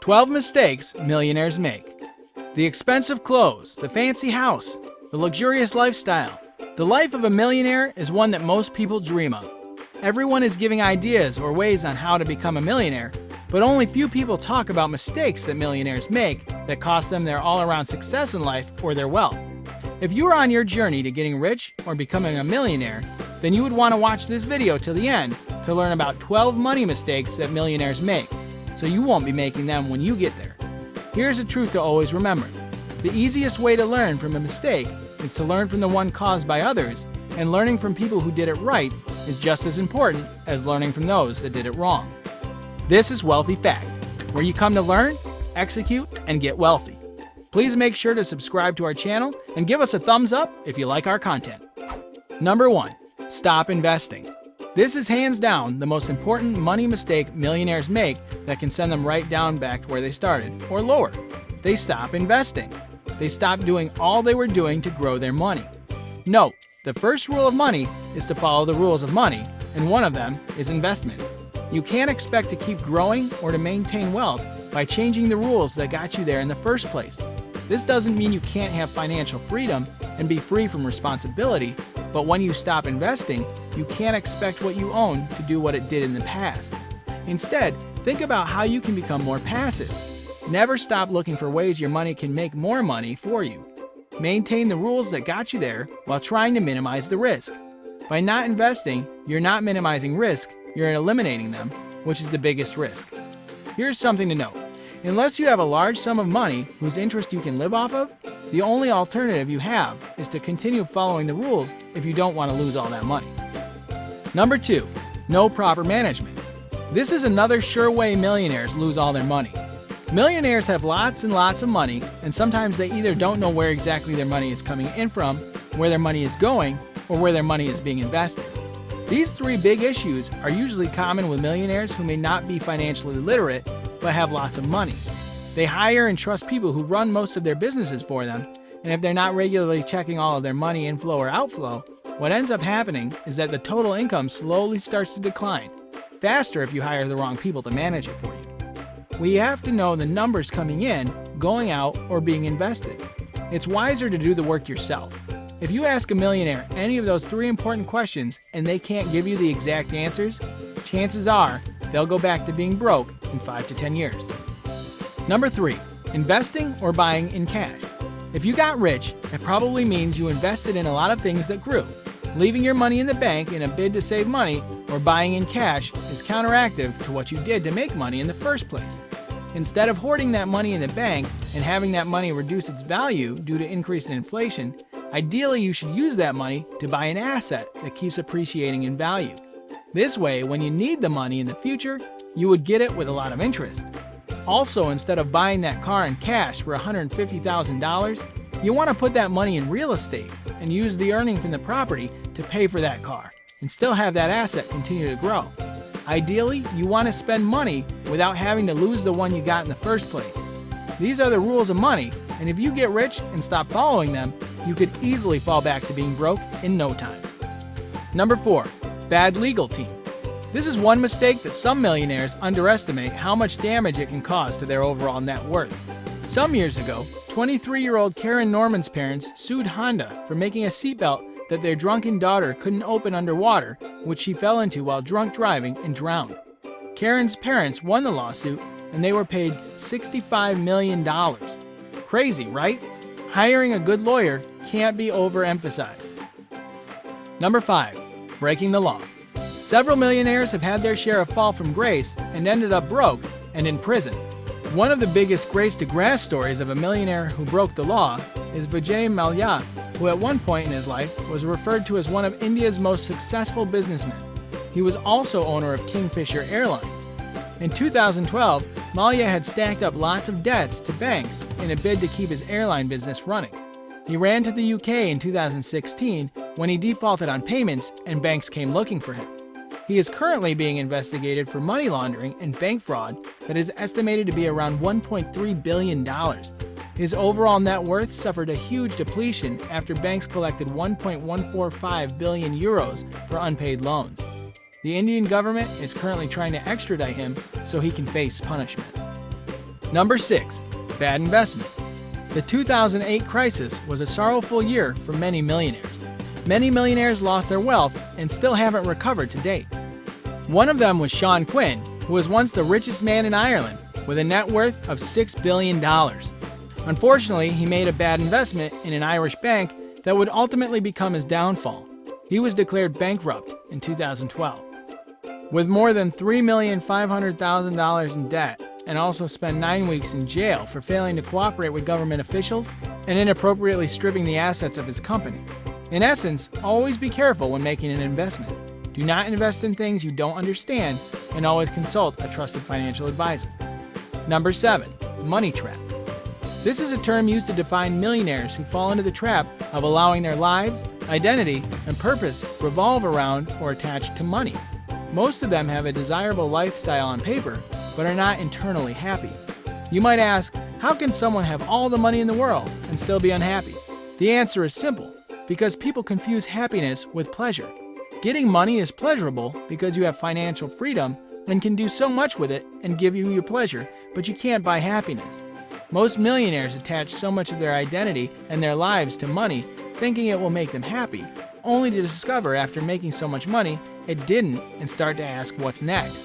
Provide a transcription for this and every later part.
12 mistakes millionaires make. The expensive clothes, the fancy house, the luxurious lifestyle. The life of a millionaire is one that most people dream of. Everyone is giving ideas or ways on how to become a millionaire, but only few people talk about mistakes that millionaires make that cost them their all-around success in life or their wealth. If you are on your journey to getting rich or becoming a millionaire, then you would want to watch this video till the end to learn about 12 money mistakes that millionaires make, so you won't be making them when you get there. Here's a truth to always remember. The easiest way to learn from a mistake is to learn from the one caused by others, and learning from people who did it right is just as important as learning from those that did it wrong. This is Wealthy Fact, where you come to learn, execute, and get wealthy. Please make sure to subscribe to our channel and give us a thumbs up if you like our content. Number 1. Stop investing. This is hands down the most important money mistake millionaires make that can send them right down back to where they started, or lower. They stop investing. They stop doing all they were doing to grow their money. Note, the first rule of money is to follow the rules of money, and one of them is investment. You can't expect to keep growing or to maintain wealth by changing the rules that got you there in the first place. This doesn't mean you can't have financial freedom and be free from responsibility, but when you stop investing, you can't expect what you own to do what it did in the past. Instead, think about how you can become more passive. Never stop looking for ways your money can make more money for you. Maintain the rules that got you there while trying to minimize the risk. By not investing, you're not minimizing risk, you're eliminating them, which is the biggest risk. Here's something to note. Unless you have a large sum of money whose interest you can live off of, the only alternative you have is to continue following the rules if you don't want to lose all that money. Number 2. No proper management. This is another sure way millionaires lose all their money. Millionaires have lots and lots of money, and sometimes they either don't know where exactly their money is coming in from, where their money is going, or where their money is being invested. These 3 big issues are usually common with millionaires who may not be financially literate but have lots of money. They hire and trust people who run most of their businesses for them, and if they're not regularly checking all of their money inflow or outflow, what ends up happening is that the total income slowly starts to decline, faster if you hire the wrong people to manage it for you. We have to know the numbers coming in, going out, or being invested. It's wiser to do the work yourself. If you ask a millionaire any of those 3 important questions and they can't give you the exact answers, chances are they'll go back to being broke in 5 to 10 years. Number 3. Investing or buying in cash. If you got rich, it probably means you invested in a lot of things that grew. Leaving your money in the bank in a bid to save money or buying in cash is counteractive to what you did to make money in the first place. Instead of hoarding that money in the bank and having that money reduce its value due to increase in inflation, ideally you should use that money to buy an asset that keeps appreciating in value. This way, when you need the money in the future, you would get it with a lot of interest. Also, instead of buying that car in cash for $150,000, you want to put that money in real estate and use the earning from the property to pay for that car and still have that asset continue to grow. Ideally, you want to spend money without having to lose the one you got in the first place. These are the rules of money, and if you get rich and stop following them, you could easily fall back to being broke in no time. Number 4. Bad legal team. This is one mistake that some millionaires underestimate how much damage it can cause to their overall net worth. Some years ago, 23-year-old Karen Norman's parents sued Honda for making a seatbelt that their drunken daughter couldn't open underwater, which she fell into while drunk driving and drowned. Karen's parents won the lawsuit, and they were paid $65 million. Crazy, right? Hiring a good lawyer can't be overemphasized. Number 5. Breaking the law. Several millionaires have had their share of fall from grace and ended up broke and in prison. One of the biggest grace to grass stories of a millionaire who broke the law is Vijay Mallya, who at one point in his life was referred to as one of India's most successful businessmen. He was also owner of Kingfisher Airlines. In 2012, Mallya had stacked up lots of debts to banks in a bid to keep his airline business running. He ran to the UK in 2016 when he defaulted on payments and banks came looking for him. He is currently being investigated for money laundering and bank fraud that is estimated to be around $1.3 billion. His overall net worth suffered a huge depletion after banks collected 1.145 billion euros for unpaid loans. The Indian government is currently trying to extradite him so he can face punishment. Number 6. Bad investment. The 2008 crisis was a sorrowful year for many millionaires. Many millionaires lost their wealth and still haven't recovered to date. One of them was Sean Quinn, who was once the richest man in Ireland with a net worth of $6 billion. Unfortunately, he made a bad investment in an Irish bank that would ultimately become his downfall. He was declared bankrupt in 2012. With more than $3,500,000 in debt, and also spent 9 weeks in jail for failing to cooperate with government officials and inappropriately stripping the assets of his company. In essence, always be careful when making an investment. Do not invest in things you don't understand, and always consult a trusted financial advisor. Number 7. Money trap. This is a term used to define millionaires who fall into the trap of allowing their lives, identity, and purpose revolve around or attached to money. Most of them have a desirable lifestyle on paper, but are not internally happy. You might ask, how can someone have all the money in the world and still be unhappy? The answer is simple, because people confuse happiness with pleasure. Getting money is pleasurable because you have financial freedom and can do so much with it and give you your pleasure, but you can't buy happiness. Most millionaires attach so much of their identity and their lives to money, thinking it will make them happy, only to discover after making so much money, it didn't, and start to ask what's next.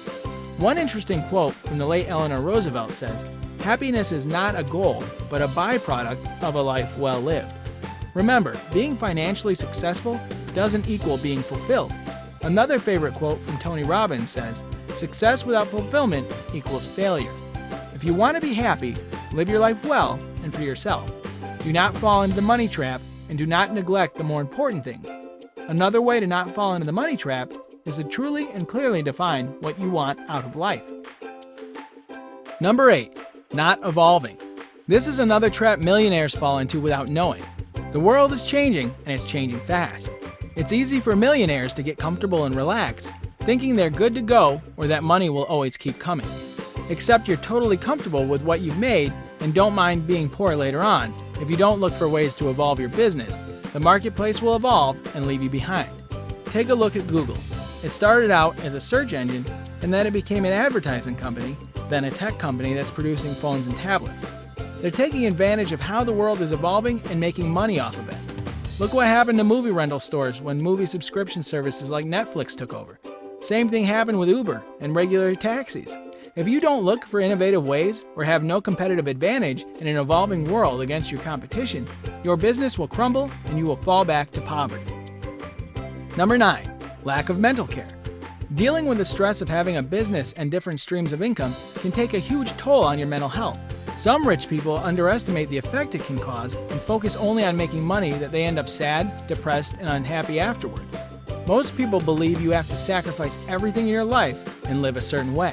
One interesting quote from the late Eleanor Roosevelt says, "Happiness is not a goal, but a byproduct of a life well lived." Remember, being financially successful doesn't equal being fulfilled. Another favorite quote from Tony Robbins says, "Success without fulfillment equals failure." If you want to be happy, live your life well and for yourself. Do not fall into the money trap, and do not neglect the more important things. Another way to not fall into the money trap is to truly and clearly define what you want out of life. Number 8. Not evolving. This is another trap millionaires fall into without knowing. The world is changing, and it's changing fast. It's easy for millionaires to get comfortable and relax, thinking they're good to go or that money will always keep coming. Except you're totally comfortable with what you've made and don't mind being poor later on. If you don't look for ways to evolve your business, the marketplace will evolve and leave you behind. Take a look at Google. It started out as a search engine, and then it became an advertising company, then a tech company that's producing phones and tablets. They're taking advantage of how the world is evolving and making money off of it. Look what happened to movie rental stores when movie subscription services like Netflix took over. Same thing happened with Uber and regular taxis. If you don't look for innovative ways or have no competitive advantage in an evolving world against your competition, your business will crumble and you will fall back to poverty. Number 9. Lack of mental care. Dealing with the stress of having a business and different streams of income can take a huge toll on your mental health. Some rich people underestimate the effect it can cause and focus only on making money that they end up sad, depressed, and unhappy afterward. Most people believe you have to sacrifice everything in your life and live a certain way.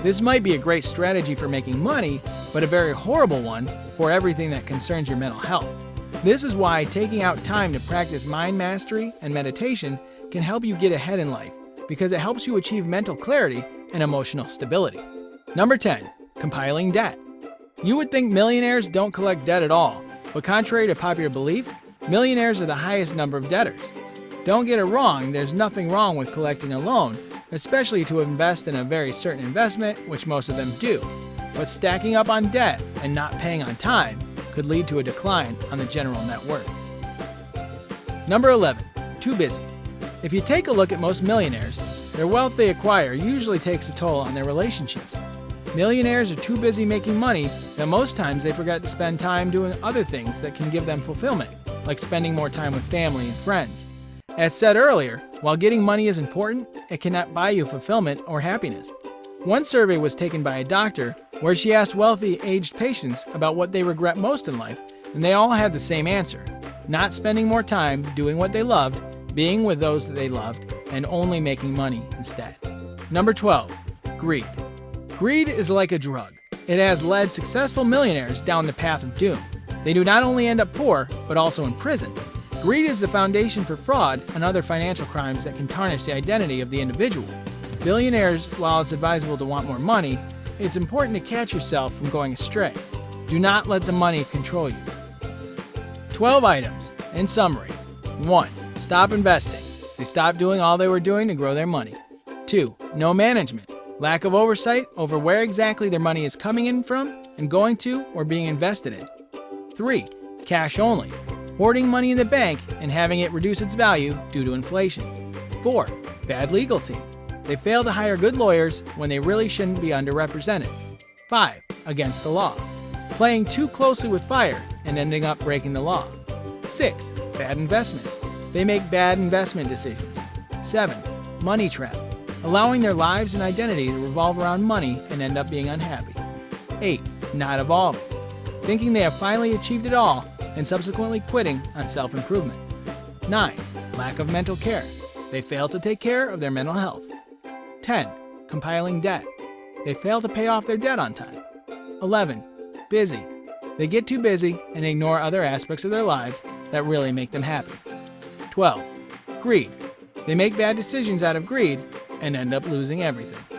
This might be a great strategy for making money, but a very horrible one for everything that concerns your mental health. This is why taking out time to practice mind mastery and meditation can help you get ahead in life, because it helps you achieve mental clarity and emotional stability. Number 10. Compiling debt. You would think millionaires don't collect debt at all, but contrary to popular belief, millionaires are the highest number of debtors. Don't get it wrong, there's nothing wrong with collecting a loan, especially to invest in a very certain investment, which most of them do. But stacking up on debt and not paying on time could lead to a decline on the general net worth. Number 11. Too busy. If you take a look at most millionaires, their wealth they acquire usually takes a toll on their relationships. Millionaires are too busy making money that most times they forget to spend time doing other things that can give them fulfillment, like spending more time with family and friends. As said earlier, while getting money is important, it cannot buy you fulfillment or happiness. One survey was taken by a doctor where she asked wealthy, aged patients about what they regret most in life, and they all had the same answer: not spending more time doing what they loved, being with those that they loved, and only making money instead. Number 12. Greed. Greed is like a drug. It has led successful millionaires down the path of doom. They do not only end up poor, but also in prison. Greed is the foundation for fraud and other financial crimes that can tarnish the identity of the individual. Billionaires, while it's advisable to want more money, it's important to catch yourself from going astray. Do not let the money control you. 12 items. In summary. 1. Stop investing. They stopped doing all they were doing to grow their money. 2. No management. Lack of oversight over where exactly their money is coming in from and going to or being invested in. 3. Cash only, hoarding money in the bank and having it reduce its value due to inflation. 4. Bad legal team. They fail to hire good lawyers when they really shouldn't be underrepresented. 5. Against the law, playing too closely with fire and ending up breaking the law. 6. Bad investment. They make bad investment decisions. 7. Money trap, allowing their lives and identity to revolve around money and end up being unhappy. 8. Not evolving, thinking they have finally achieved it all and subsequently quitting on self-improvement. 9. Lack of mental care. They fail to take care of their mental health. 10. Compiling debt. They fail to pay off their debt on time. 11. Busy. They get too busy and ignore other aspects of their lives that really make them happy. 12. Greed. They make bad decisions out of greed and end up losing everything.